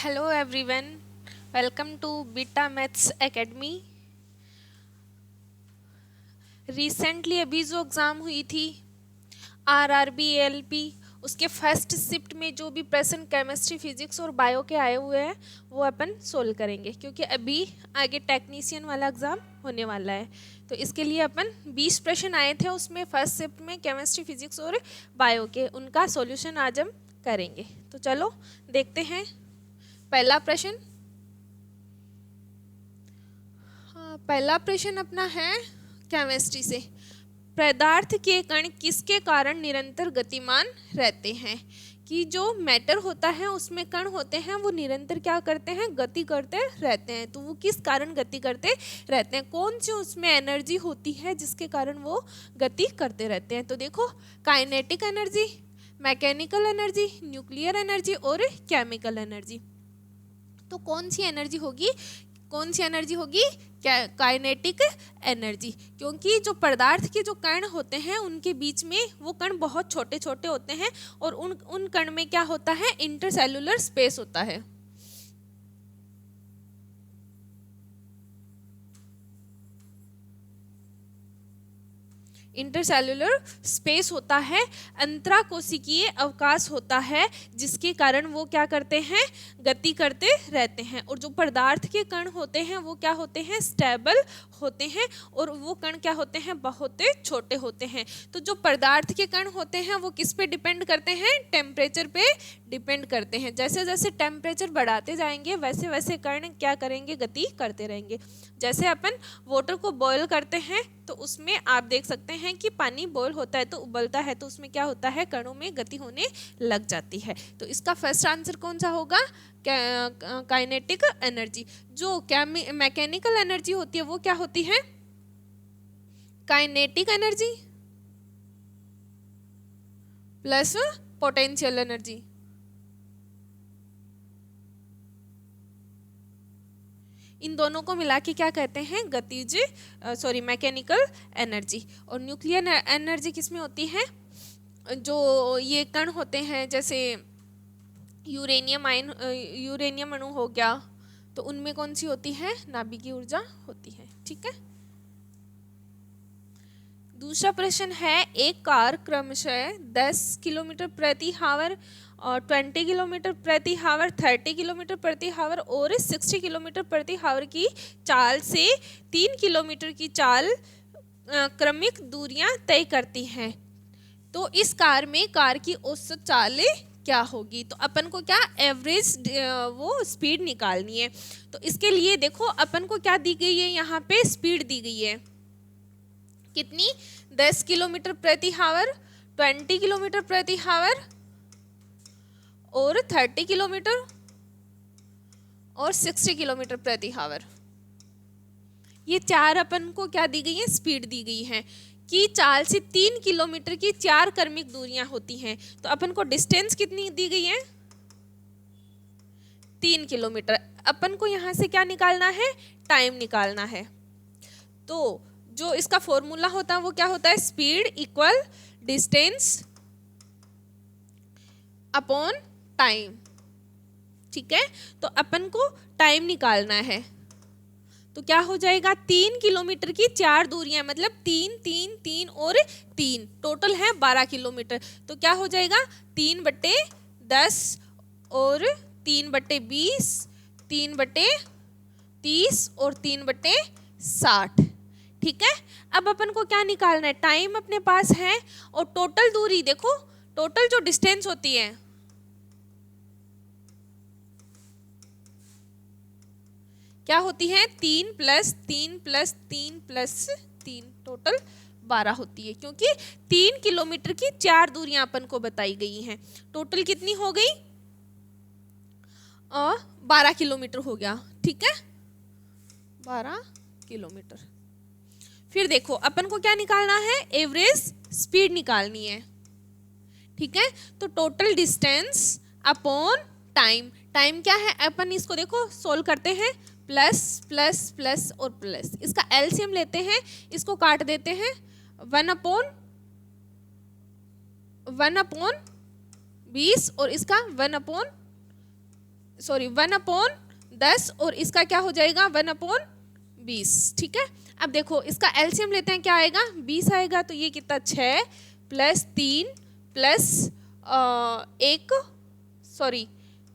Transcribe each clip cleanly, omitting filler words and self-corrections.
Hello everyone, welcome to beta maths academy. Recently अभी जो exam हुई थी आरआरबी एएलपी, उसके फर्स्ट शिफ्ट में जो भी प्रश्न केमिस्ट्री, फिजिक्स और बायो के आए हुए हैं वो अपन सोल्व करेंगे, क्योंकि अभी आगे टेक्नीशियन वाला एग्ज़ाम होने वाला है। तो इसके लिए अपन 20 प्रश्न आए थे, उसमें फर्स्ट शिफ्ट में केमिस्ट्री, फिजिक्स और बायो के उनका सॉल्यूशन आज हम करेंगे। तो चलो देखते हैं पहला प्रश्न। पहला प्रश्न अपना है केमिस्ट्री से। पदार्थ के कण किसके कारण निरंतर गतिमान रहते हैं? कि जो मैटर होता है उसमें कण होते हैं वो निरंतर क्या करते हैं, गति करते रहते हैं। तो वो किस कारण गति करते रहते हैं, कौन सी उसमें एनर्जी होती है जिसके कारण वो गति करते रहते हैं? तो देखो, kinetic energy, mechanical energy, nuclear energy और केमिकल एनर्जी। तो कौन सी एनर्जी होगी, कौन सी एनर्जी होगी? काइनेटिक एनर्जी, क्योंकि जो पदार्थ के जो कण होते हैं उनके बीच में वो कण बहुत छोटे छोटे होते हैं और उन कण में क्या होता है, इंटरसेलुलर स्पेस होता है। इंटरसेलुलर स्पेस होता है, अंतराकोशिकीय अवकाश होता है, जिसके कारण वो क्या करते हैं, गति करते रहते हैं। और जो पदार्थ के कण होते हैं वो क्या होते हैं, स्टेबल होते हैं और वो कण क्या होते हैं, बहुत छोटे होते हैं। तो जो पदार्थ के कण होते हैं वो किस पे डिपेंड करते हैं, टेम्परेचर पे डिपेंड करते हैं। जैसे जैसे टेम्परेचर बढ़ाते जाएंगे वैसे वैसे कण क्या करेंगे, गति करते रहेंगे। जैसे अपन वाटर को बॉयल करते हैं तो उसमें आप देख सकते हैं कि पानी बॉयल होता है तो उबलता है, तो उसमें क्या होता है, कणों में गति होने लग जाती है। तो इसका फर्स्ट आंसर कौन सा होगा, काइनेटिक एनर्जी। जो मैकेनिकल एनर्जी होती है वो क्या होती है, kinetic energy plus potential energy. इन दोनों को मिला के क्या कहते हैं, गतिज मैकेनिकल एनर्जी। और न्यूक्लियर एनर्जी किस में होती है, जो ये कण होते हैं जैसे यूरेनियम अणु हो गया, तो उनमें कौन सी होती है, नाभिकीय ऊर्जा होती है। ठीक है। दूसरा प्रश्न है, एक कार क्रमशः 10 किलोमीटर प्रति हावर और 20 किलोमीटर प्रति हावर, 30 किलोमीटर प्रति हावर और 60 किलोमीटर प्रति हावर की चाल से 3 किलोमीटर की चाल क्रमिक दूरियां तय करती हैं। तो इस कार में कार की औसत चाल क्या होगी? तो अपन को क्या एवरेज वो स्पीड निकालनी है। तो इसके लिए देखो अपन को क्या दी गई है, यहाँ पे स्पीड दी गई है कितनी, 10 किलोमीटर प्रति हावर, 20 किलोमीटर प्रति हावर और 30 किलोमीटर और 60 किलोमीटर प्रति हावर। ये चार अपन को क्या दी गई है, स्पीड दी गई है कि चाल से 3 किलोमीटर की 4 क्रमिक दूरियां होती हैं। तो अपन को डिस्टेंस कितनी दी गई है, 3 किलोमीटर। अपन को यहां से क्या निकालना है, टाइम निकालना है। तो जो इसका फॉर्मूला होता है वो क्या होता है, speed equal distance upon time. ठीक है। तो अपन को टाइम निकालना है, तो क्या हो जाएगा, 3 किलोमीटर की 4 दूरियां, मतलब 3 3 3 और 3, टोटल है 12 किलोमीटर। तो क्या हो जाएगा, 3/10 और 3/20, 3/30 और 3/60। ठीक है। अब अपन को क्या निकालना है, टाइम अपने पास है और टोटल दूरी देखो, टोटल जो डिस्टेंस होती है क्या होती है, 3 + 3 + 3 + 3, टोटल 12 होती है, क्योंकि 3 किलोमीटर की 4 दूरियां अपन को बताई गई हैं। टोटल कितनी हो गई, 12 किलोमीटर हो गया। ठीक है, 12 किलोमीटर। फिर देखो अपन को क्या निकालना है, एवरेज स्पीड निकालनी है। ठीक है। तो total distance upon time, time क्या है, अपन इसको देखो सोल्व करते हैं, प्लस प्लस प्लस और प्लस, इसका एलसीएम लेते हैं, इसको काट देते हैं, 1/20 और इसका 1/60 सॉरी 1/10 और इसका क्या हो जाएगा 1/20। ठीक है, अब देखो इसका एलसीएम लेते हैं, क्या आएगा 20 आएगा, तो ये कितना 6 + 3 +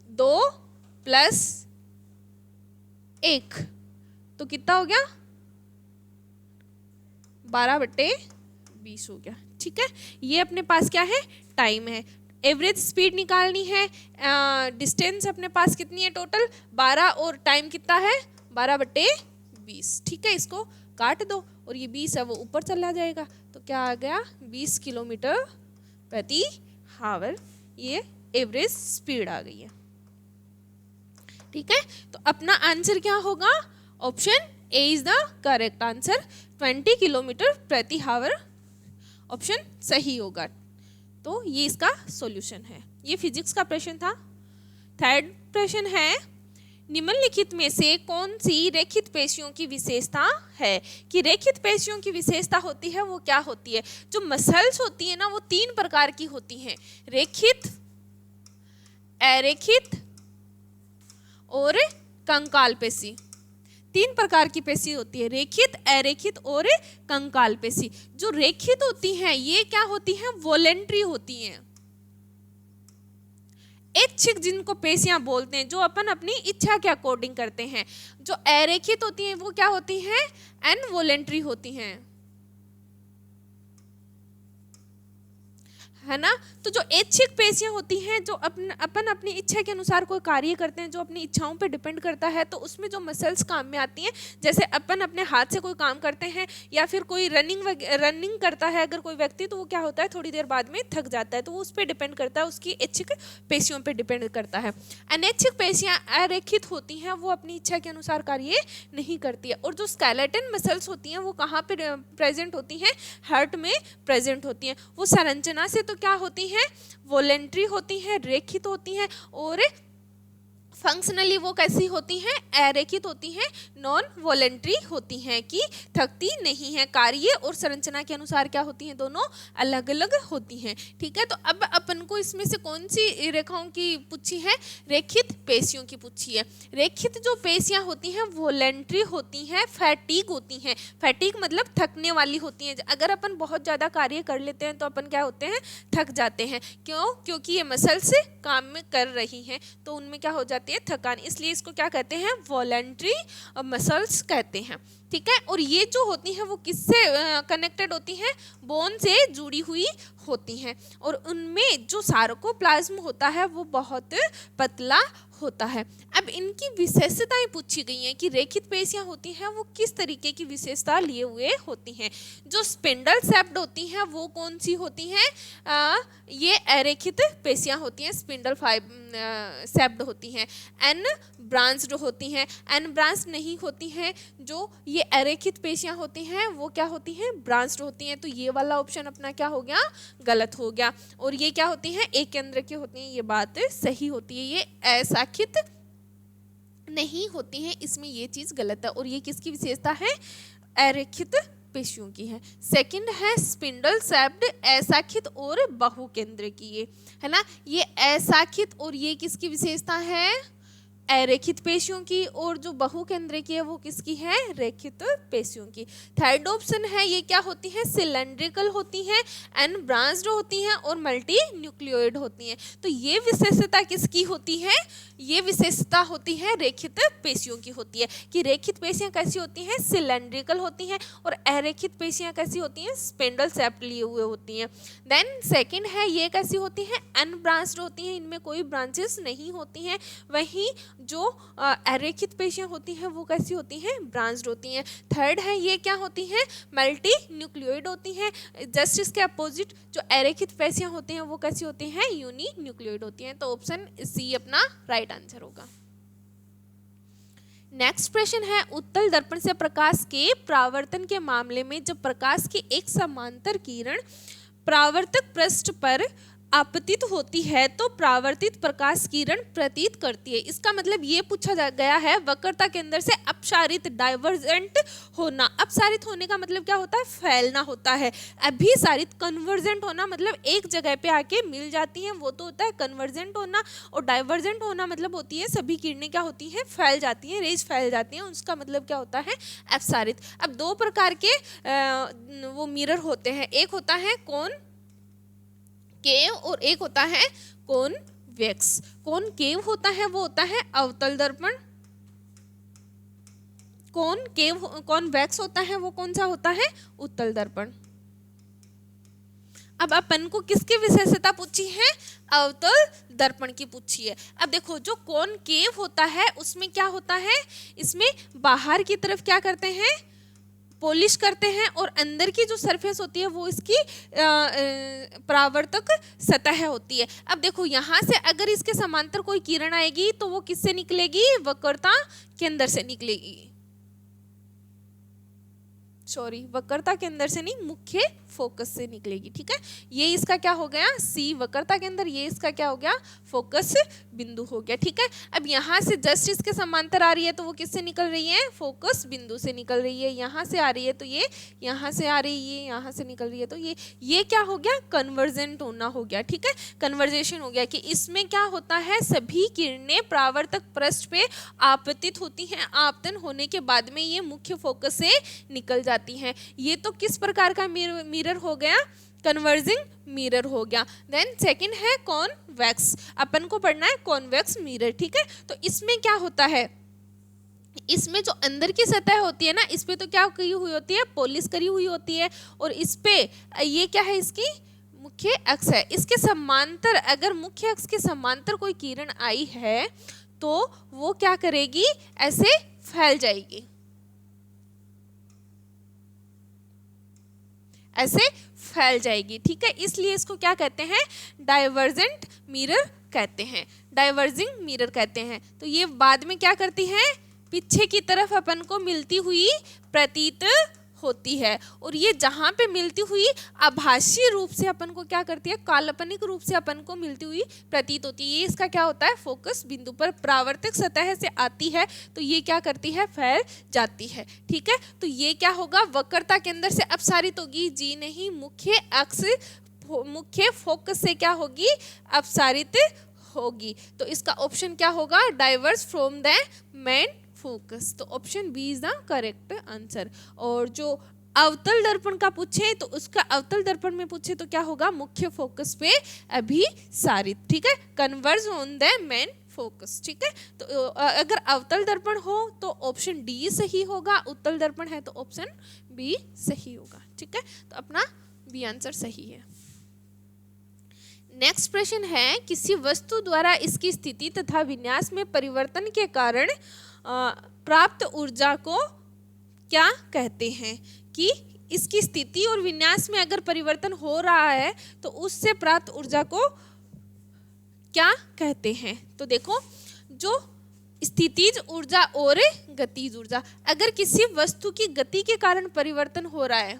2 + 1, तो कितना हो गया 12/20 हो गया। ठीक है, ये अपने पास क्या है टाइम है। एवरेज स्पीड निकालनी है, डिस्टेंस अपने पास कितनी है टोटल 12 और टाइम कितना है 12/20। ठीक है, इसको काट दो और ये 20 है वो ऊपर चला जाएगा, तो क्या आ गया 20 km/h, ये एवरेज स्पीड आ गई है। ठीक है, तो अपना आंसर क्या होगा, option A is the correct answer, 20 km/h option सही होगा। तो ये इसका सॉल्यूशन है। ये फिजिक्स का प्रश्न था। थर्ड प्रश्न है, निम्नलिखित में से कौन सी रेखित पेशियों की विशेषता है। कि रेखित पेशियों की विशेषता होती है वो क्या होती है। जो मसल्स होती है ना वो 3 प्रकार की होती हैं, रेखित, अरेखित और कंकाल पेशी। 3 प्रकार की पेशी होती है, रेखित, अरेखित और कंकाल पेशी। जो रेखित होती हैं ये क्या होती हैं, वॉलेंट्री होती हैं, ऐच्छिक जिनको पेशियां बोलते हैं, जो अपन अपनी इच्छा के अकॉर्डिंग करते हैं। जो अरेखित होती हैं वो क्या होती हैं, अनवॉलेंट्री होती हैं, है ना। तो जो ऐच्छिक पेशियां होती हैं, जो अपन अपनी इच्छा के अनुसार कोई कार्य करते हैं, जो अपनी इच्छाओं पे डिपेंड करता है, तो उसमें जो मसल्स काम में आती हैं, जैसे अपन अपने हाथ से कोई काम करते हैं या फिर कोई रनिंग करता है अगर कोई व्यक्ति, तो वो क्या होता है थोड़ी देर बाद में थक जाता है, तो वो उस पर डिपेंड करता है, उसकी ऐच्छिक पेशियों पर डिपेंड करता है। अनैच्छिक पेशियां अरेखित होती हैं, वो अपनी इच्छा के अनुसार कार्य नहीं करती है। और जो स्केलेटन मसल्स होती हैं वो कहाँ पर प्रेजेंट होती हैं, हार्ट में प्रेजेंट होती हैं। वो संरचना से तो क्या होती हैं, वॉलेंट्री होती हैं, रेखित होती हैं, और फंक्शनली वो कैसी होती हैं, अरेखित होती हैं, नॉन वॉलेंट्री होती हैं, कि थकती नहीं है। कार्य और संरचना के अनुसार क्या होती हैं, दोनों अलग अलग होती हैं। ठीक है, तो अब अपन को इसमें से कौन सी रेखाओं की पूछी है, रेखित पेशियों की पूछी है। रेखित जो पेशियां होती हैं वॉलेंट्री होती हैं, फैटिग होती हैं। फैटिग मतलब थकने वाली होती हैं। अगर अपन बहुत ज़्यादा कार्य कर लेते हैं तो अपन क्या होते हैं, थक जाते हैं। क्यों, क्योंकि ये मसल्स काम में कर रही हैं, तो उनमें क्या हो जाती है, थकान। इसलिए इसको क्या कहते हैं, वॉलेंट्री मसल्स कहते हैं। ठीक है, और ये जो होती हैं वो किससे कनेक्टेड होती हैं, बोन से जुड़ी हुई होती हैं, और उनमें जो सार्कोप्लाज्म होता है वो बहुत पतला होता है। अब इनकी विशेषताएं पूछी गई हैं कि रेखित पेशियां होती हैं वो किस तरीके की विशेषता लिए हुए होती हैं। जो स्पिंडल सेप्ड होती हैं वो कौन सी होती हैं, ये अरेखित पेशियां होती हैं, स्पिंडल सेप्ड होती हैं। एन ब्रांच्ड होती हैं, एन ब्रांच नहीं होती हैं। जो ये अरेखित पेशियां होती हैं वो क्या होती हैं, ब्रांच्ड होती हैं। तो ये वाला ऑप्शन अपना क्या हो गया, गलत हो गया। और ये क्या होती हैं, एक केंद्र की होती हैं, ये बात सही होती है। ये अशाखित नहीं होती हैं, इसमें ये चीज गलत है। और ये किसकी विशेषता है, अरेखित पेशियों की है। सेकंड है स्पिंडल सेप्ड, अशाखित और बहुकेंद्र की, ये है ना। ये अशाखित और ये किसकी विशेषता है, अरेखित पेशियों की। और जो बहुकेंद्र की है वो किसकी है, रेखित पेशियों की। थर्ड ऑप्शन है, ये क्या होती है, सिलेंड्रिकल होती हैं, अनब्रांच्ड होती हैं और मल्टी न्यूक्लियोइड होती हैं। तो ये विशेषता किसकी होती है, ये विशेषता होती है रेखित पेशियों की होती है। कि रेखित पेशियां कैसी होती हैं, सिलेंड्रिकल होती हैं, और अरेखित पेशियां कैसी होती हैं, स्पिंडल सेप्ड लिए हुए होती हैं। देन सेकंड है, ये कैसी होती हैं, अनब्रांच्ड होती हैं, इनमें कोई ब्रांचेस नहीं होती हैं। वहीं जो अरेखित पेशियां होती हैं वो कैसी होती हैं, ब्रांच्ड होती हैं। थर्ड है, ये क्या होती हैं, मल्टी न्यूक्लियोइड होती हैं। जस्ट इसके अपोजिट जो अरेखित पेशियां होती हैं वो कैसी होती हैं, यूनी न्यूक्लियोइड होती हैं। तो ऑप्शन सी अपना राइट आंसर होगा। नेक्स्ट प्रश्न है, उत्तल दर्पण से प्रकाश के परावर्तन के मामले में जब प्रकाश की एक समांतर किरण परावर्तक पृष्ठ पर आपतित होती है तो परावर्तित प्रकाश किरण प्रतीत करती है। इसका मतलब ये पूछा गया है वक्रता केंद्र से अपसारित डाइवर्जेंट होना। अपसारित होने का मतलब क्या होता है? फैलना होता है। अभिसारित कन्वर्जेंट होना मतलब एक जगह पे आके मिल जाती हैं, वो तो होता है कन्वर्जेंट होना। और डाइवर्जेंट होना मतलब होती है सभी किरणें क्या होती हैं? फैल जाती हैं, रेज फैल जाती हैं, उसका मतलब क्या होता है? अपसारित। अब दो प्रकार के वो मिरर होते हैं, एक होता है कौन केव और एक होता है कॉन्वेक्स। कॉनकेव होता है वो होता है अवतल दर्पण, कॉन्वेक्स होता है वो कौन सा होता है? उत्तल दर्पण। अब अपन को किसकी विशेषता पूछी है? अवतल दर्पण की पूछी है। अब देखो जो कॉनकेव होता है उसमें क्या होता है? इसमें बाहर की तरफ क्या करते हैं? पॉलिश करते हैं, और अंदर की जो सरफेस होती है वो इसकी परावर्तक सतह होती है। अब देखो यहाँ से अगर इसके समांतर कोई किरण आएगी तो वो किससे निकलेगी? वक्रता केंद्र से निकलेगी। सॉरी, वक्रता केंद्र से नहीं, मुख्य फोकस से निकलेगी। ठीक है, ये इसका क्या हो गया? सी वक्रता केंद्र, ये इसका क्या हो गया? फोकस बिंदु हो गया। ठीक है, अब यहाँ से जस्ट इसके समांतर आ रही है तो वो किससे निकल रही है? फोकस बिंदु से निकल रही है। यहाँ से आ रही है तो ये यहाँ से आ रही है, यहाँ से निकल रही है तो ये क्या हो गया? कन्वर्जेंट होना हो गया। ठीक है, कन्वर्जेशन हो गया कि इसमें क्या होता है? सभी किरणें परावर्तक पृष्ठ पे आपतित होती हैं, आपतन होने के बाद में ये मुख्य फोकस से निकल जाती हैं। ये तो किस प्रकार का मिरर हो गया? कन्वर्जिंग मिरर हो गया। देन सेकंड है कॉन्वेक्स, अपन को पढ़ना है कॉन्वेक्स मिरर। ठीक है, तो इसमें क्या होता है? इसमें जो अंदर की सतह होती है ना, इस पे तो क्या की हुई होती है? पॉलिश करी हुई होती है, और इस पे ये क्या है? इसकी मुख्य अक्ष है। इसके समांतर अगर मुख्य अक्ष के समांतर कोई किरण आई है तो वो क्या करेगी? ऐसे फैल जाएगी, ऐसे फैल जाएगी। ठीक है, इसलिए इसको क्या कहते हैं? डाइवर्जेंट मिरर कहते हैं, डाइवर्जिंग मिरर कहते हैं। तो ये बाद में क्या करती है? पीछे की तरफ अपन को मिलती हुई प्रतीत होती है, और ये जहां पे मिलती हुई आभासी रूप से अपन को क्या करती है? काल्पनिक रूप से अपन को मिलती हुई प्रतीत होती है। ये इसका क्या होता है? फोकस बिंदु पर परावर्तक सतह से आती है तो ये क्या करती है? फैल जाती है। ठीक है, तो ये क्या होगा? वक्रता केंद्र से अपसारित होगी? जी नहीं, मुख्य अक्ष मुख्य फोकस से क्या होगी? अपसारित होगी। तो इसका ऑप्शन क्या होगा? Diverse from the main focus. तो option B is the correct answer. और जो अवतल दर्पण का पूछे तो उसका अवतल दर्पण में पूछे तो क्या होगा? मुख्य फोकस पे अभिसारित। ठीक है, converge on the main focus. ठीक है, तो अगर अवतल दर्पण हो तो ऑप्शन डी सही होगा, उत्तल दर्पण है तो ऑप्शन बी सही होगा। ठीक है, तो अपना बी आंसर सही है। नेक्स्ट प्रश्न है, किसी वस्तु द्वारा इसकी स्थिति तथा विन्यास में परिवर्तन के कारण प्राप्त ऊर्जा को क्या कहते हैं? कि इसकी स्थिति और विन्यास में अगर परिवर्तन हो रहा है तो उससे प्राप्त ऊर्जा को क्या कहते हैं? तो देखो, जो स्थितिज ऊर्जा और गतिज ऊर्जा, अगर किसी वस्तु की गति के कारण परिवर्तन हो रहा है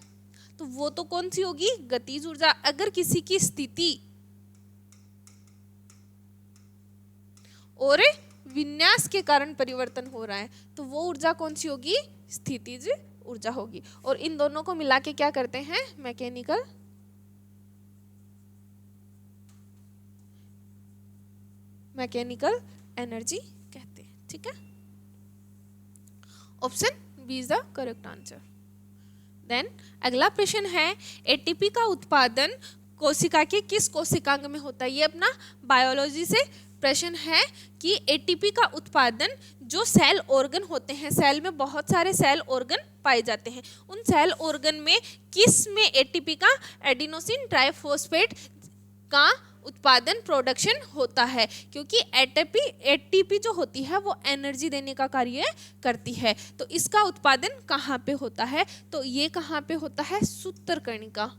तो वो तो कौन सी होगी? गतिज ऊर्जा। अगर किसी की स्थिति और विन्यास के कारण परिवर्तन हो रहा है तो वो ऊर्जा कौन सी होगी? स्थितिज ऊर्जा होगी। और इन दोनों को मिला के क्या करते हैं? मैकेनिकल एनर्जी कहते हैं। ठीक है, option B is the correct answer. Then अगला प्रश्न है, एटीपी का उत्पादन कोशिका के किस कोशिकांग में होता है? ये अपना बायोलॉजी से प्रश्न है कि एटीपी का उत्पादन जो सेल ऑर्गन होते हैं, सेल में बहुत सारे सेल ऑर्गन पाए जाते हैं, उन सेल ऑर्गन में किस में एटीपी का एडिनोसिन ट्राइफॉस्फेट का उत्पादन प्रोडक्शन होता है? क्योंकि एटीपी जो होती है वो एनर्जी देने का कार्य करती है। तो इसका उत्पादन कहाँ पे होता है? तो ये कहाँ पे होता है? सूत्रकणिका।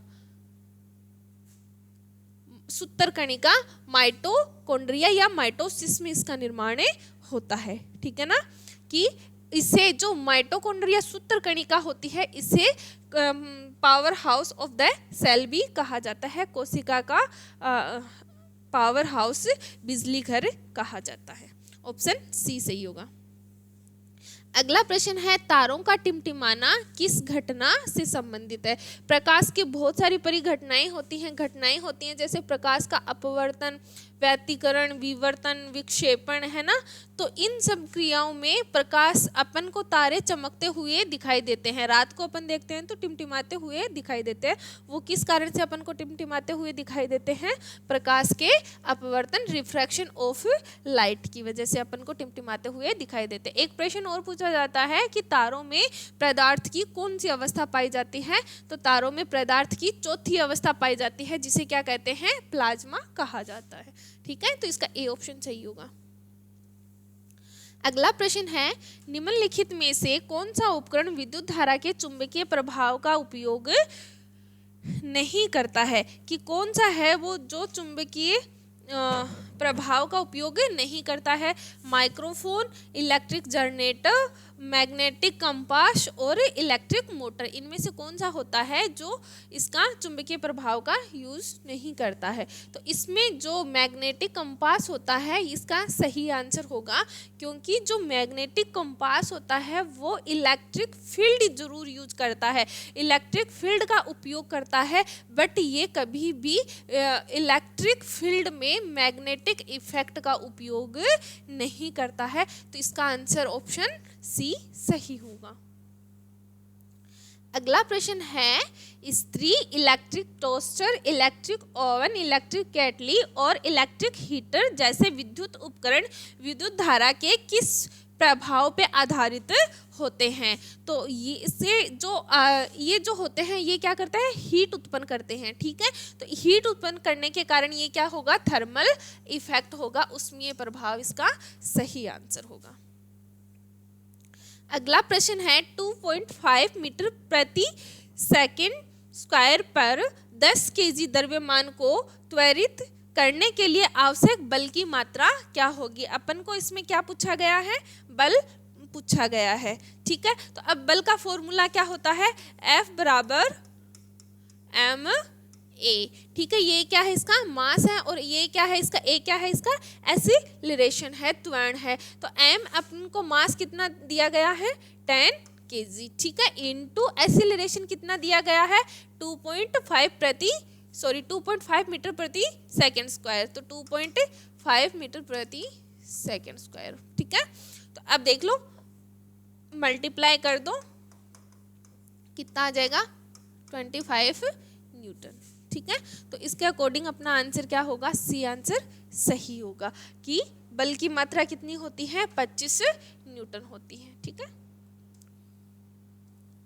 सूत्रकणिका माइटोकॉन्ड्रिया या माइटोसिस में इसका निर्माण होता है। ठीक है ना, कि इसे जो माइटोकॉन्ड्रिया सूत्रकणिका होती है इसे power house of the cell भी कहा जाता है, कोशिका का पावर हाउस, बिजली घर कहा जाता है। ऑप्शन सी सही होगा। अगला प्रश्न है, तारों का टिमटिमाना किस घटना से संबंधित है? प्रकाश की बहुत सारी परिघटनाएं होती हैं जैसे प्रकाश का अपवर्तन, व्यतिकरण, विवर्तन, विक्षेपण, है ना। तो इन सब क्रियाओं में प्रकाश अपन को तारे चमकते हुए दिखाई देते हैं, रात को अपन देखते हैं तो टिमटिमाते हुए दिखाई देते हैं। वो किस कारण से अपन को टिमटिमाते हुए दिखाई देते हैं? प्रकाश के अपवर्तन, रिफ्रैक्शन ऑफ लाइट की वजह से अपन को टिमटिमाते हुए दिखाई देते हैं। एक प्रश्न और पूछा जाता है कि तारों में पदार्थ की कौन सी अवस्था पाई जाती है? तो तारों में पदार्थ की चौथी अवस्था पाई जाती है, जिसे क्या कहते हैं? प्लाज्मा कहा जाता है। ठीक है, तो इसका ए ऑप्शन सही होगा। अगला प्रश्न है, निम्नलिखित में से कौन सा उपकरण विद्युत धारा के चुंबकीय प्रभाव का उपयोग नहीं करता है? कि कौन सा है वो जो चुंबकीय प्रभाव का उपयोग नहीं करता है? Microphone, electric generator, magnetic compass और इलेक्ट्रिक मोटर, इनमें से कौन सा होता है जो इसका चुंबकीय प्रभाव का यूज नहीं करता है? तो इसमें जो मैग्नेटिक कंपास होता है इसका सही आंसर होगा, क्योंकि जो मैग्नेटिक कंपास होता है वो इलेक्ट्रिक फील्ड जरूर यूज करता है, इलेक्ट्रिक फील्ड का उपयोग करता है, बट ये कभी भी इलेक्ट्रिक फील्ड में मैग्नेटिक इफेक्ट का उपयोग नहीं करता है। तो इसका आंसर ऑप्शन सी सही होगा। अगला प्रश्न है, स्त्री electric toaster, electric oven, electric kettle और इलेक्ट्रिक हीटर जैसे विद्युत उपकरण विद्युत धारा के किस प्रभाव पे आधारित होते हैं? तो ये जो होते हैं ये क्या करते हैं? हीट उत्पन्न करते हैं। ठीक है, तो हीट उत्पन्न करने के कारण ये क्या होगा? थर्मल इफेक्ट होगा, उसमें ये प्रभाव इसका सही आंसर होगा। अगला प्रश्न है, 2.5 मीटर प्रति सेकंड स्क्वायर पर 10 केजी द्रव्यमान को त्वरित करने के लिए आवश्यक बल की मात्रा क्या होगी? अपन को इसमें क्या पूछा गया है? बल पूछा गया है। ठीक है, तो अब बल का फॉर्मूला क्या होता है? F बराबर ma। ठीक है, ये क्या है? इसका मास है, और ये क्या है? इसका ए क्या है? इसका एक्सीलरेशन है, त्वरण है। तो m अपन को मास कितना दिया गया है? 10 kg। ठीक है, इनटू एक्सीलरेशन कितना दिया गया है? 2.5 मीटर प्रति सेकंड स्क्वायर। तो 2.5 मीटर प्रति सेकंड स्क्वायर। ठीक है, तो अब देख लो, मल्टीप्लाई कर दो, कितना आ जाएगा? 25 न्यूटन। ठीक है, तो इसके अकॉर्डिंग अपना आंसर क्या होगा? सी आंसर सही होगा कि बल की मात्रा कितनी होती है? 25 न्यूटन होती है। ठीक है,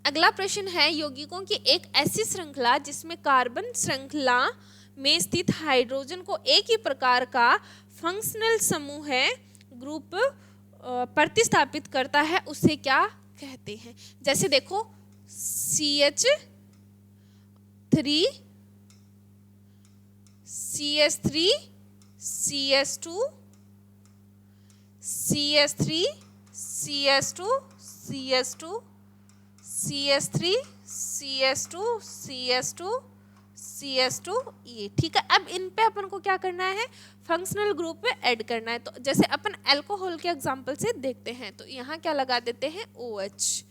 अगला प्रश्न है, यौगिकों की एक ऐसी श्रृंखला जिसमें कार्बन श्रृंखला में स्थित हाइड्रोजन को एक ही प्रकार का फंक्शनल समूह है ग्रुप प्रतिस्थापित करता है, उसे क्या कहते हैं? जैसे देखो, CH3 CS3 CS2 CS3 CS2 CS2 CS3 CS2 CS2 CS2 ये। ठीक है, अब इन पे अपन को क्या करना है? फंक्शनल ग्रुप पे ऐड करना है। तो जैसे अपन अल्कोहल के एग्जांपल से देखते हैं, तो यहाँ क्या लगा देते हैं? OH।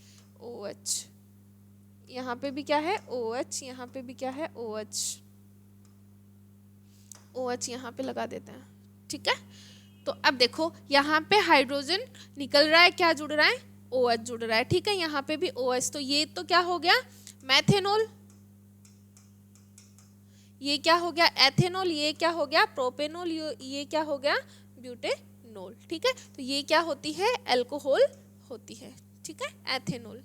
यहाँ पे भी क्या है? OH, यहाँ पे भी क्या है? OH यहाँ पे लगा देते हैं। ठीक है, तो अब देखो, यहाँ पे हाइड्रोजन निकल रहा है, क्या जुड़ रहा है? OH जुड़ रहा है। ठीक है, यहाँ पे भी OH, तो ये तो क्या हो गया? मैथेनॉल। ये क्या हो गया? एथेनॉल। ये क्या हो गया? प्रोपेनॉल। ये क्या हो गया? ब्यूटेनॉल। ठीक है, तो ये क्या होती है? अल्कोहल होती है। ठीक है, एथेनॉल।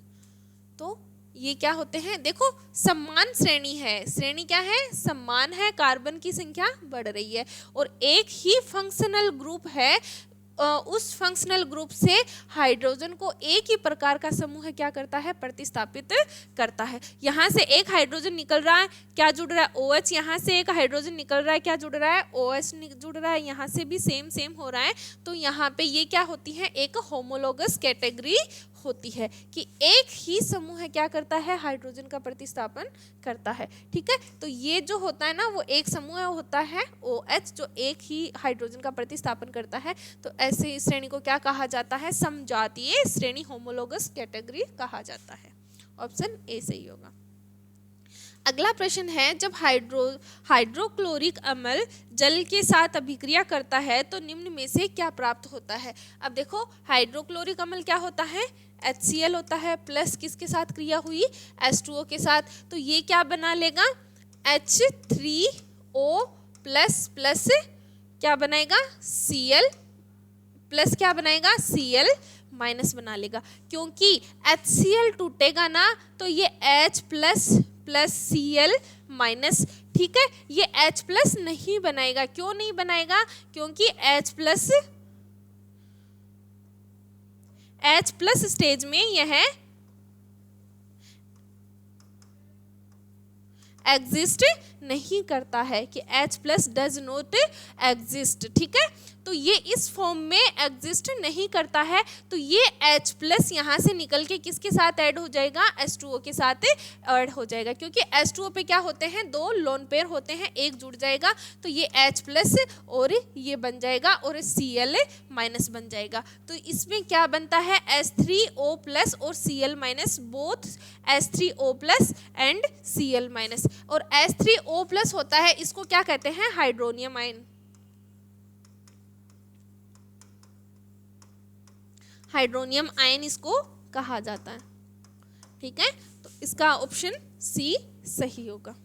तो ये क्या होते हैं? देखो, समान श्रेणी है। श्रेणी क्या है? समान है, कार्बन की संख्या बढ़ रही है, और एक ही फंक्शनल ग्रुप है, उस फंक्शनल ग्रुप से हाइड्रोजन को एक ही प्रकार का समूह क्या करता है? प्रतिस्थापित करता है। यहाँ से एक हाइड्रोजन निकल रहा है, क्या जुड़ रहा है? OH। यहाँ से एक हाइड्रोजन निकल रहा है, क्या जुड़ रहा है? OH जुड़ रहा है। यहाँ से भी सेम हो रहा है, तो यहाँ पे ये क्या होती है? एक होमोलोगस कैटेगरी होती है कि एक ही समूह है क्या करता है, हाइड्रोजन का प्रतिस्थापन करता है। ठीक है, तो ये जो होता है ना वो एक समूह होता है OH जो एक ही हाइड्रोजन का प्रतिस्थापन करता है। तो ऐसे श्रेणी को क्या कहा जाता है, समजातीय श्रेणी, होमोलोगस कैटेगरी कहा जाता है। ऑप्शन ए सही होगा। अगला प्रश्न है, जब हाइड्रोक्लोरिक अम्ल जल के साथ अभिक्रिया करता है तो निम्न में से क्या प्राप्त होता है। अब देखो हाइड्रोक्लोरिक अम्ल क्या होता है, HCl होता है, प्लस किसके साथ क्रिया हुई, H2O के साथ। तो ये क्या बना लेगा, H3O प्लस प्लस क्या बनाएगा, Cl प्लस क्या बनाएगा, Cl माइनस बना लेगा, क्योंकि HCl टूटेगा ना तो ये H plus plus Cl minus, ठीक है, ये H प्लस नहीं बनाएगा। क्यों नहीं बनाएगा, क्योंकि H प्लस स्टेज में यह एग्जिस्ट नहीं करता है, कि H plus does not exist. ठीक है, तो ये इस फॉर्म में एग्जिस्ट नहीं करता है। तो ये H प्लस यहाँ से निकल के किसके साथ ऐड हो जाएगा, H2O के साथ ऐड हो जाएगा, क्योंकि H2O पे क्या होते हैं, दो लोन पेयर होते हैं, एक जुड़ जाएगा तो ये H प्लस और ये बन जाएगा और Cl माइनस बन जाएगा। तो इसमें क्या बनता है, H3O प्लस और Cl minus, both H3O plus and Cl minus. और H3O प्लस होता है, इसको क्या कहते हैं, हाइड्रोनियम आयन। हाइड्रोनियम आयन इसको कहा जाता है। ठीक है, तो इसका ऑप्शन सी सही होगा।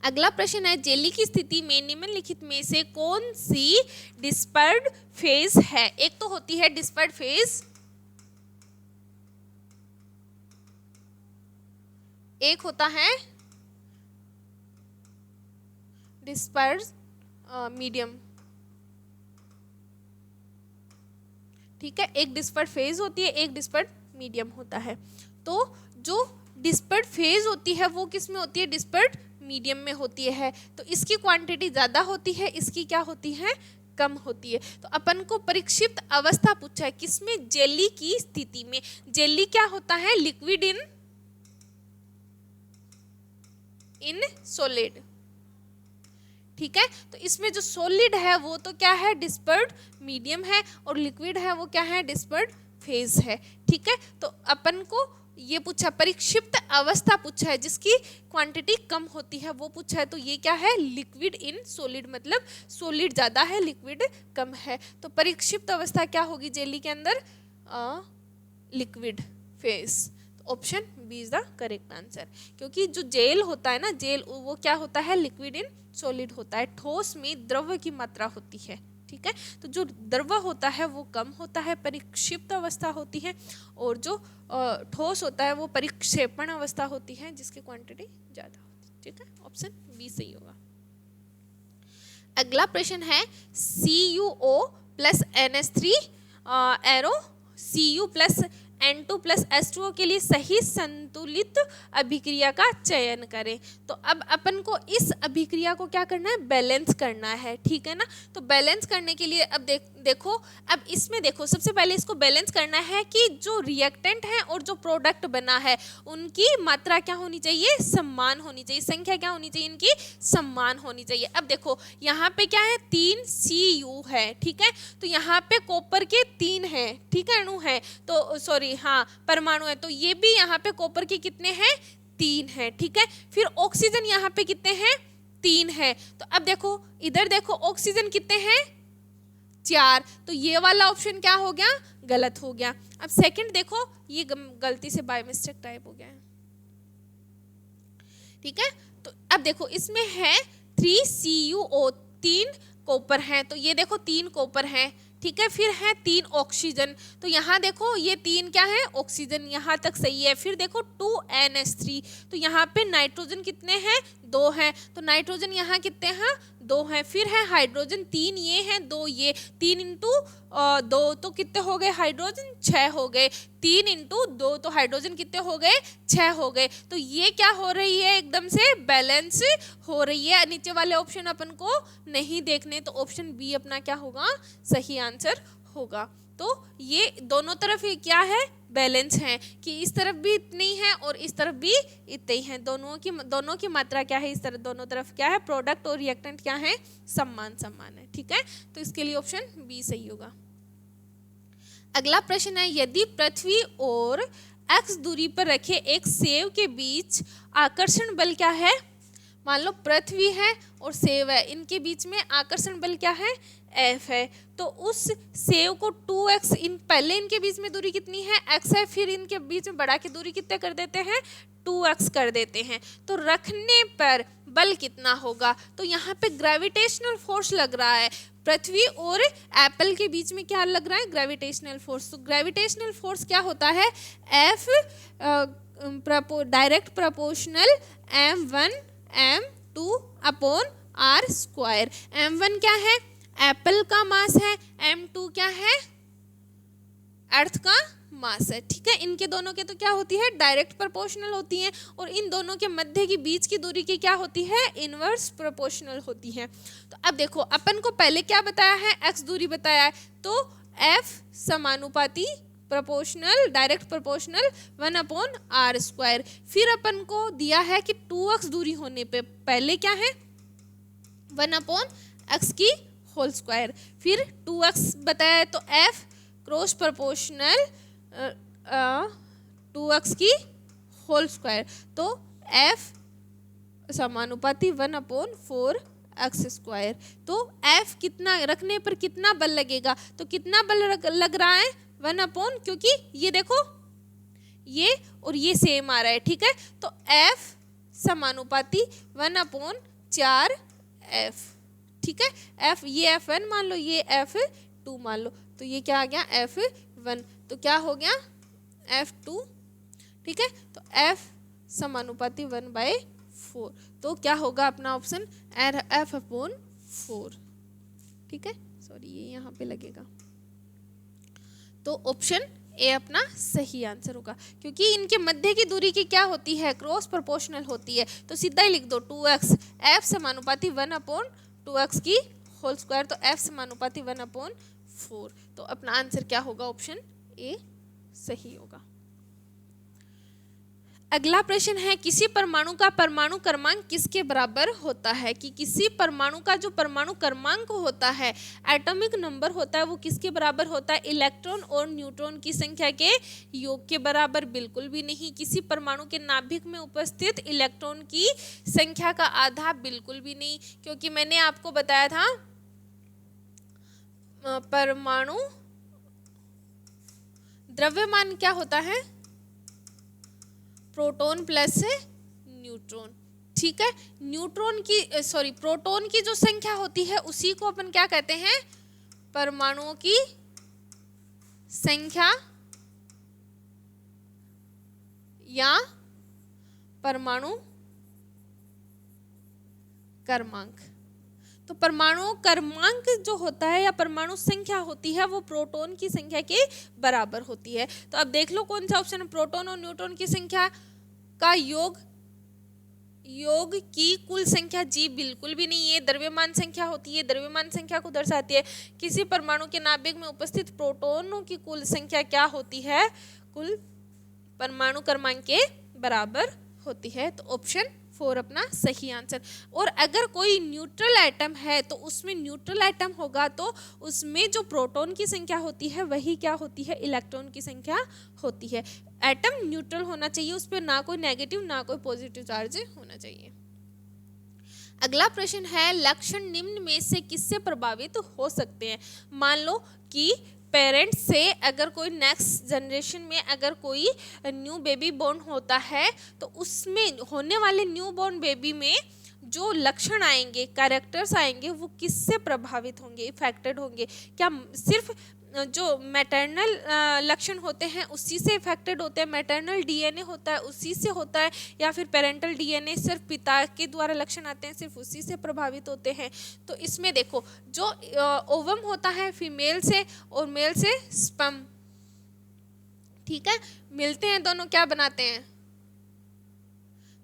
अगला प्रश्न है, जेली की स्थिति में निम्नलिखित में से कौन सी डिस्पर्ड फेज है। एक तो होती है डिस्पर्ड फेज, एक होता है डिस्पर्ड मीडियम। ठीक है, एक डिस्पर्ड फेज होती है, एक डिस्पर्ड मीडियम होता है। तो जो डिस्पर्ड फेज होती है वो किस में होती है, डिस्पर्ड मीडियम में होती है। तो इसकी क्वांटिटी ज़्यादा होती है, इसकी क्या होती है, कम होती है। तो अपन को परिक्षिप्त अवस्था पूछा है, किसमें, जेली की स्थिति में। जेली क्या होता है, लिक्विड इन सॉलिड। ठीक है, तो इसमें जो सॉलिड है वो तो क्या है, डिस्पर्ड मीडियम है, और लिक्विड है वो क्या है, डिस्पर्ड फेज है। ठीक है, तो अपन को ये पूछा, परिक्षिप्त अवस्था पूछा है, जिसकी क्वांटिटी कम होती है वो पूछा है। तो ये क्या है, लिक्विड इन सॉलिड, मतलब सॉलिड ज्यादा है, लिक्विड कम है। तो परिक्षिप्त अवस्था क्या होगी जेली के अंदर, liquid phase. Option B is the correct answer, क्योंकि जो जेल होता है ना, जेल वो क्या होता है, लिक्विड इन सॉलिड होता है। ठोस में द्रव्य की मात्रा होती है। ठीक है, तो जो द्रव्य होता है वो कम होता है, परिक्षिप्त अवस्था होती है, और जो ठोस होता है वो परिक्षेपण अवस्था होती है, जिसकी क्वांटिटी ज्यादा होती है। ठीक है, ऑप्शन बी सही होगा। अगला प्रश्न है, CuO plus NH3 arrow Cu plus N2 plus H2O के लिए सही संतुलित अभिक्रिया का चयन करें। तो अब अपन को इस अभिक्रिया को क्या करना है, बैलेंस करना है। ठीक है ना, तो बैलेंस करने के लिए अब देखो, अब इसमें देखो, सबसे पहले इसको बैलेंस करना है कि जो रिएक्टेंट है और जो प्रोडक्ट बना है उनकी मात्रा क्या होनी चाहिए, समान होनी चाहिए, संख्या क्या होनी चाहिए, इनकी समान होनी चाहिए। अब देखो यहाँ पे क्या है, 3 Cu है। ठीक है, तो यहाँ पे कॉपर के 3 है, ठीक है, अणु है, तो सॉरी हाँ परमाणु है, तो ये भी यहाँ पे कॉपर के कितने हैं, 3 है। ठीक है, फिर ऑक्सीजन यहाँ पे कितने हैं, 3 है। तो अब देखो इधर देखो ऑक्सीजन कितने हैं, 4। तो ये वाला ऑप्शन क्या हो गया, गलत हो गया। अब सेकंड देखो, ये गलती से बाय मिस्टेक टाइप हो गया है। ठीक है, तो अब देखो इसमें है 3 CuO, 3 कॉपर हैं, तो ये देखो 3 कॉपर हैं। ठीक है, फिर है 3 ऑक्सीजन, तो यहाँ देखो ये 3 क्या है, ऑक्सीजन, यहाँ तक सही है। फिर देखो 2 NH3, तो यहाँ पे नाइट्रोजन कितने हैं, 2 हैं, तो नाइट्रोजन यहाँ कितने हैं, 2 हैं। फिर है हाइड्रोजन, 3 ये हैं, 2 ये, 3 इंटू 2 तो कितने हो गए, हाइड्रोजन 6 हो गए, 3 इंटू 2 तो हाइड्रोजन कितने हो गए, 6 हो गए। तो ये क्या हो रही है, एकदम से बैलेंस हो रही है। नीचे वाले ऑप्शन अपन को नहीं देखने, तो ऑप्शन बी अपना क्या होगा, सही आंसर होगा। तो ये दोनों तरफ ये क्या है, बैलेंस है कि इस तरफ भी इतनी है और इस तरफ भी इतनी है, दोनों की मात्रा क्या है, इस तरफ दोनों तरफ क्या है, प्रोडक्ट और रिएक्टेंट क्या है, समान समान है। ठीक है, तो इसके लिए ऑप्शन बी सही होगा। अगला प्रश्न है, यदि पृथ्वी और x दूरी पर रखे एक सेव के बीच आकर्षण बल क्या है। मान लो पृथ्वी है और सेव है, इनके बीच में आकर्षण बल क्या है, F है। तो उस सेव को 2x, पहले इनके बीच में दूरी कितनी है, x है, फिर इनके बीच में बढ़ा के दूरी कितने कर देते हैं, 2x कर देते हैं। तो रखने पर बल कितना होगा। तो यहाँ पे ग्रेविटेशनल फोर्स लग रहा है, पृथ्वी और एप्पल के बीच में क्या लग रहा है, ग्रेविटेशनल फोर्स। तो ग्रेविटेशनल फोर्स क्या होता है, F direct proportional m1 m2 upon r square. m1 क्या है, एप्पल का मास है, m2 क्या है, अर्थ का मास है। ठीक है, इनके दोनों के तो क्या होती है, डायरेक्ट प्रोपोर्शनल होती हैं, और इन दोनों के मध्य की बीच की दूरी की क्या होती है, इनवर्स प्रोपोर्शनल होती है। तो अब देखो अपन को पहले क्या बताया है, x दूरी बताया है, तो f समानुपाती proportional direct proportional 1 upon r square. फिर अपन को दिया है कि 2x दूरी होने पे पहले क्या है, 1 अपॉन x की होल स्क्वायर। फिर 2x बताया है, तो f क्रॉस प्रोपोर्शनल 2x की होल स्क्वायर। तो f समानुपाती 1 अपॉन 4x स्क्वायर। तो f कितना रखने पर कितना बल लगेगा, तो कितना बल लग रहा है, 1 अपॉन, क्योंकि ये देखो ये और ये सेम आ रहा है। ठीक है, तो f समानुपाती 1 अपॉन 4f। ठीक है, f ये f1 मान लो, ये f2 मान लो, तो ये क्या आ गया, f1, तो क्या हो गया, f2। ठीक है, तो f समानुपाती 1/4, तो क्या होगा अपना ऑप्शन f अपॉन 4। ठीक है, सॉरी ये यहाँ पे लगेगा, तो ऑप्शन ए अपना सही आंसर होगा, क्योंकि इनके मध्य की दूरी की क्या होती है, क्रॉस प्रोपोर्शनल होती है। तो सीधा ही लिख दो 2x, f समानुपाती 1 अपॉन 2x की होल स्क्वायर, तो f समानुपाती 1 अपॉन 4। तो अपना आंसर क्या होगा, ऑप्शन ए सही होगा। अगला प्रश्न है, किसी परमाणु का परमाणु क्रमांक किसके बराबर होता है। कि किसी परमाणु का जो परमाणु क्रमांक होता है, एटॉमिक नंबर होता है, वो किसके बराबर होता है, इलेक्ट्रॉन और न्यूट्रॉन की संख्या के योग के बराबर बिल्कुल भी नहीं। किसी परमाणु के नाभिक में उपस्थित इलेक्ट्रॉन की संख्या का आधा बिल्कुल भी नहीं, क्योंकि मैंने आपको बताया था परमाणु द्रव्यमान क्या होता है, प्रोटॉन प्लस न्यूट्रॉन। ठीक है, प्रोटॉन की जो संख्या होती है उसी को अपन क्या कहते हैं, परमाणुओं की संख्या या परमाणु क्रमांक। तो परमाणु क्रमांक जो होता है या परमाणु संख्या होती है, वो प्रोटॉन की संख्या के बराबर होती है। तो अब देख लो कौन सा ऑप्शन है, प्रोटॉन और न्यूट्रॉन की संख्या का योग की कुल संख्या, जी बिल्कुल भी नहीं। ये द्रव्यमान संख्या होती है, द्रव्यमान संख्या को दर्शाती है। किसी परमाणु के नाभिक में उपस्थित प्रोटॉनों की कुल संख्या क्या होती है, कुल परमाणु क्रमांक के बराबर होती है। तो ऑप्शन 4 अपना सही आंसर। और अगर कोई न्यूट्रल एटम है तो उसमें न्यूट्रल एटम होगा तो उसमें जो प्रोटॉन की संख्या होती है वही क्या होती है, इलेक्ट्रॉन की संख्या होती है। एटम न्यूट्रल होना चाहिए, उस पर ना कोई नेगेटिव ना कोई पॉजिटिव चार्ज होना चाहिए। अगला प्रश्न है, लक्षण निम्न में से किससे प्रभावित हो सकते हैं। मान लो कि पेरेंट्स से अगर कोई नेक्स्ट जनरेशन में अगर कोई न्यू बेबी बोर्न होता है तो उसमें होने वाले न्यू बोर्न बेबी में जो लक्षण आएंगे, कैरेक्टर्स आएंगे, वो किससे प्रभावित होंगे, इफेक्टेड होंगे। क्या सिर्फ जो मैटरनल लक्षण होते हैं उसी से इफेक्टेड होते हैं, मैटरनल डीएनए होता है उसी से होता है, या फिर पेरेंटल डीएनए सिर्फ पिता के द्वारा लक्षण आते हैं सिर्फ उसी से प्रभावित होते हैं। तो इसमें देखो जो ओवम होता है फीमेल से और मेल से स्पर्म, ठीक है, मिलते हैं दोनों, क्या बनाते हैं,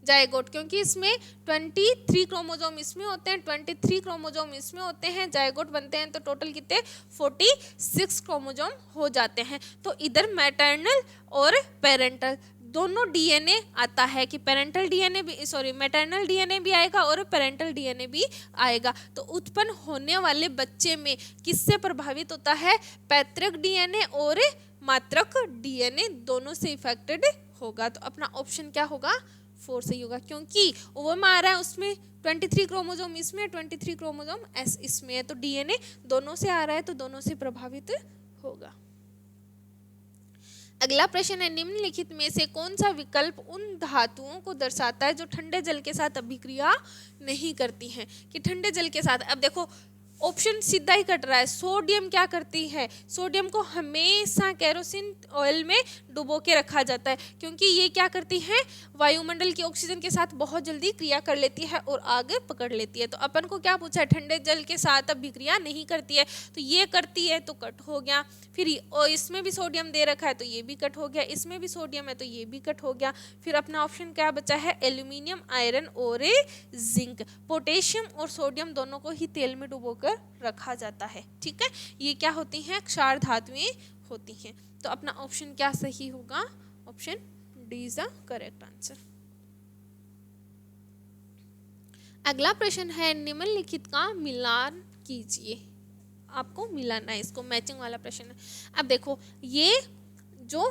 जायगोट, क्योंकि इसमें 23 क्रोमोजोम इसमें होते हैं, 23 क्रोमोजोम इसमें होते हैं, जायगोट बनते हैं तो टोटल कितने 46 क्रोमोजोम हो जाते हैं। तो इधर मैटरनल और पेरेंटल दोनों डीएनए आता है कि पेरेंटल डीएनए भी मैटरनल डीएनए भी आएगा और पेरेंटल डीएनए भी आएगा। तो उत्पन्न होने वाले बच्चे में किससे प्रभावित होता है, पैतृक डीएनए और मातृक डीएनए दोनों से इफेक्टेड होगा। तो अपना ऑप्शन क्या होगा 4 सही होगा, क्योंकि वो में आ रहा है उसमें 23 क्रोमोजोम इसमें 23 क्रोमोजोम एस इसमें है, तो डीएनए दोनों से आ रहा है तो दोनों से प्रभावित होगा। अगला प्रश्न है, निम्नलिखित में से कौन सा विकल्प उन धातुओं को दर्शाता है जो ठंडे जल के साथ अभिक्रिया नहीं करती हैं, कि ठंडे जल के साथ, अब देखो ऑप्शन सीधा ही कट रहा है। सोडियम क्या करती है, सोडियम को हमेशा केरोसिन ऑयल में डुबो के रखा जाता है, क्योंकि ये क्या करती है वायुमंडल की ऑक्सीजन के साथ बहुत जल्दी क्रिया कर लेती है और आगे पकड़ लेती है। तो अपन को क्या पूछा है, ठंडे जल के साथ अभिक्रिया नहीं करती है, तो ये करती है तो कट हो गया। फिर इसमें भी सोडियम दे रखा है तो ये भी कट हो गया, इसमें भी सोडियम है तो ये भी कट हो गया। फिर अपना ऑप्शन क्या बचा है, एल्यूमिनियम, आयरन और जिंक। पोटेशियम और सोडियम दोनों को ही तेल में डुबोकर रखा जाता है। ठीक है, ये क्या होती हैं, क्षार धातुएं होती हैं। तो अपना ऑप्शन क्या सही होगा, option D is the correct answer. अगला प्रश्न है, निम्नलिखित का मिलान कीजिए। आपको मिलाना है, इसको मैचिंग वाला प्रश्न है। अब देखो ये जो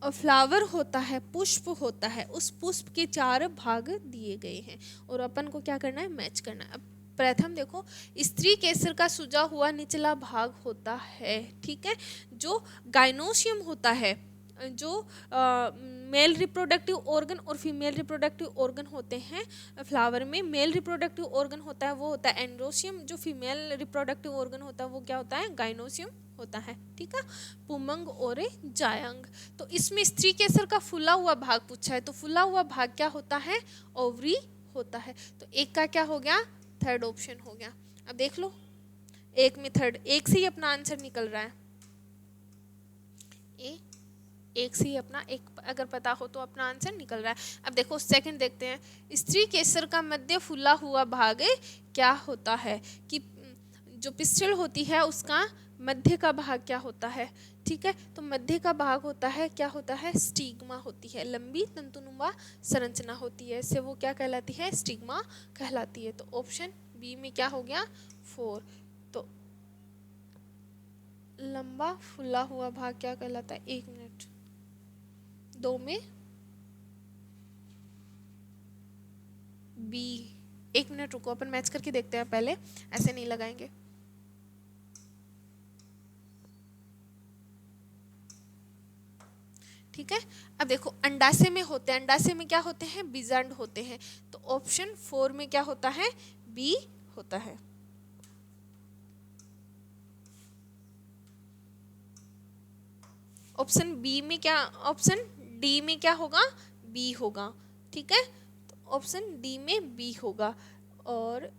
फ्लावर होता है, पुष्प होता है, उस पुष्प के 4 भाग दिए गए हैं और अपन को क्या करना है, मैच करना है। अब प्रथम देखो, स्त्री केसर का सुजा हुआ निचला भाग होता है, ठीक है, जो गाइनोसियम होता है, जो मेल रिप्रोडक्टिव ऑर्गन और फीमेल रिप्रोडक्टिव ऑर्गन होते हैं फ्लावर में। मेल रिप्रोडक्टिव ऑर्गन होता है वो होता है एंड्रोसियम, जो फीमेल रिप्रोडक्टिव ऑर्गन होता है वो क्या होता है, गाइनोसियम होता है। ठीक है, पुमंग और जायंग। तो इसमें स्त्री केसर का फूला हुआ भाग पूछा है, तो फूला हुआ भाग क्या होता है, ओवरी होता है। तो एक का क्या हो गया, थर्ड ऑप्शन हो गया। अब देख लो, एक में थर्ड, एक से ही अपना आंसर निकल रहा है, एक से ही अपना एक अगर पता हो तो अपना आंसर निकल रहा है। अब देखो सेकंड देखते हैं, स्त्री केसर का मध्य फूला हुआ भाग क्या होता है, कि जो पिस्टल होती है उसका मध्य का भाग क्या होता है। ठीक है, तो मध्य का भाग होता है, क्या होता है, स्टिग्मा होती है, लंबी तंतुनुमा संरचना होती है, इससे वो क्या कहलाती है, स्टिग्मा कहलाती है। तो ऑप्शन बी में क्या हो गया 4। तो लंबा फुला हुआ भाग क्या कहलाता है, 1 मिनट, 2 में बी, 1 मिनट रुको, अपन मैच करके देखते हैं, पहले ऐसे नहीं लगाएंगे। ठीक है, अब देखो अंडाशय में होते हैं, अंडाशय में क्या होते हैं, बीजांड होते हैं, तो ऑप्शन 4 में क्या होता है, बी होता है। ऑप्शन बी में क्या, ऑप्शन डी में क्या होगा, बी होगा। ठीक है, तो ऑप्शन डी में बी होगा। और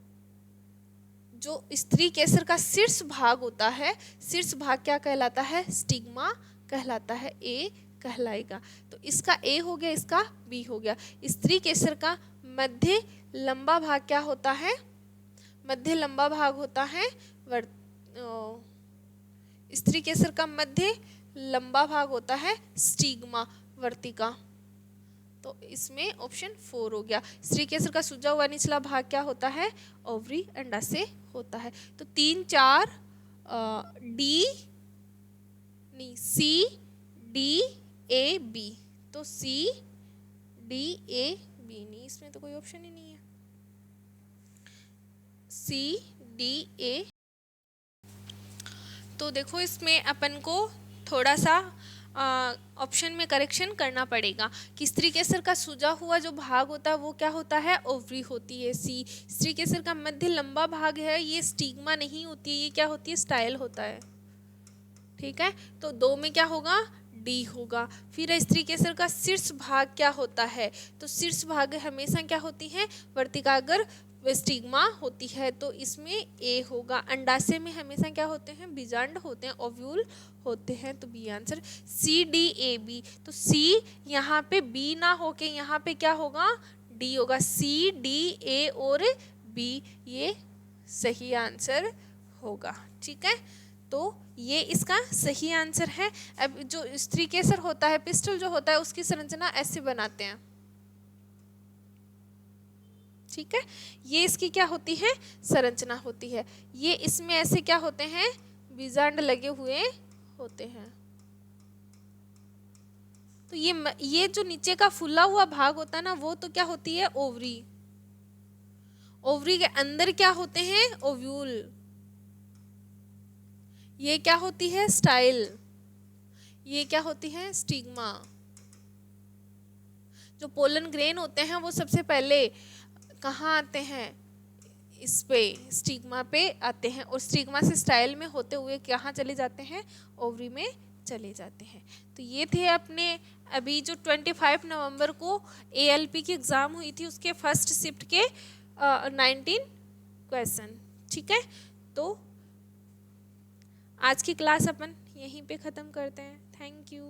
जो स्त्री केसर का शीर्ष भाग होता है, शीर्ष भाग क्या कहलाता है, स्टिग्मा कहलाता है, ए कहलाएगा। तो इसका ए हो गया, इसका बी हो गया। स्त्री केसर का मध्य लंबा भाग क्या होता है, मध्य लंबा भाग होता है स्त्री केसर का मध्य लंबा भाग होता है स्टिग्मा, वर्तिका। तो इसमें ऑप्शन 4 हो गया। स्त्री केसर का सूजा हुआ निचला भाग क्या होता है, ओवरी, अंडाशय होता है। तो 3 4 डी नहीं, सी डी ए बी, तो सी डी ए बी नहीं, इसमें तो कोई ऑप्शन ही नहीं है, सी डी ए। तो देखो इसमें अपन को थोड़ा सा ऑप्शन में करेक्शन करना पड़ेगा कि स्त्री केसर का सूजा हुआ जो भाग होता है वो क्या होता है, ओवरी होती है, सी। स्त्री केसर का मध्य लंबा भाग है, ये स्टिग्मा नहीं होती है, ये क्या होती है, स्टाइल होता है। ठीक है, तो 2 में क्या होगा, डी होगा। फिर स्त्री केसर का शीर्ष भाग क्या होता है, तो शीर्ष भाग हमेशा क्या होती है, वर्तिकाग्र स्टिग्मा होती है, तो इसमें ए होगा। अंडाशय में हमेशा क्या होते हैं, बीजांड होते हैं, ओव्यूल होते हैं, तो B answer. C D A B, तो सी यहाँ पे बी ना होके यहाँ पे क्या होगा, डी होगा। सी डी ए और बी, ये सही आंसर होगा। ठीक है, तो ये इसका सही आंसर है। अब जो स्त्रीकेसर होता है, पिस्टल जो होता है, उसकी संरचना ऐसे बनाते हैं। ठीक है, ये इसकी क्या होती है, संरचना होती है। ये इसमें ऐसे क्या होते हैं, बीजांड लगे हुए होते हैं। तो ये जो नीचे का फुला हुआ भाग होता है ना, वो तो क्या होती है, ओवरी। ओवरी के अंदर क्या होते हैं, ओव्यूल। ये क्या होती है, स्टाइल। ये क्या होती है, स्टिग्मा। जो पोलन ग्रेन होते हैं वो सबसे पहले कहाँ आते हैं, इस पे स्टिग्मा पे आते हैं, और स्टिग्मा से स्टाइल में होते हुए कहाँ चले जाते हैं, ओवरी में चले जाते हैं। तो ये थे अपने अभी जो 25 नवंबर को ALP की एग्ज़ाम हुई थी, उसके फर्स्ट शिफ्ट के 19 क्वेश्चन। ठीक है, तो आज की क्लास अपन यहीं पे ख़त्म करते हैं। Thank you.